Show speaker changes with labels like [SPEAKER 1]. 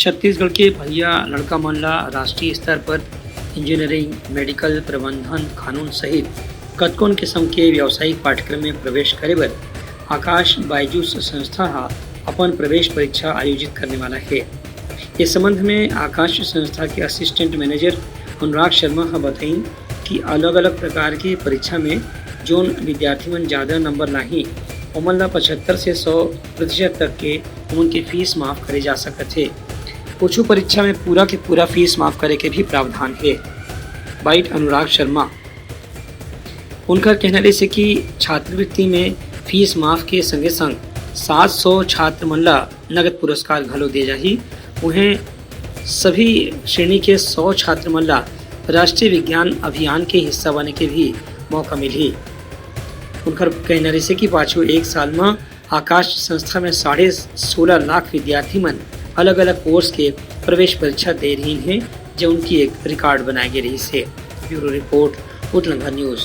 [SPEAKER 1] छत्तीसगढ़ के भैया लड़का मन ला राष्ट्रीय स्तर पर इंजीनियरिंग, मेडिकल, प्रबंधन, कानून सहित कतकोन किस्म के व्यावसायिक पाठ्यक्रम में प्रवेश करे बर आकाश बायजूस संस्था हा अपन प्रवेश परीक्षा आयोजित करने वाला है। इस संबंध में आकाश संस्था के असिस्टेंट मैनेजर अनुराग शर्मा हा बताइन कि अलग अलग प्रकार की परीक्षा में जोन विद्यार्थी मन ज़्यादा नंबर लाही ओमन ला 75 से 100% तक के उनकी फीस माफ़ करे जा सकत है। कुछ परीक्षा में पूरा के पूरा फीस माफ़ करे के भी प्रावधान है। बाइट अनुराग शर्मा उनका कहना है कि छात्रवृत्ति में फीस माफ़ के संगे संग 700 छात्र मन ला नगद पुरस्कार घलो दे जाही। उन्हें सभी श्रेणी के 100 छात्र मन ला राष्ट्रीय विज्ञान अभियान के हिस्सा बने के भी मौका मिली। उनका कहना है कि पाछू एक साल में आकाश संस्था में 16.5 लाख विद्यार्थी मन अलग अलग कोर्स के प्रवेश परीक्षा दे रही हैं, जो उनकी एक रिकॉर्ड बनाई गई रही है। ब्यूरो रिपोर्ट, उतलंघा न्यूज़।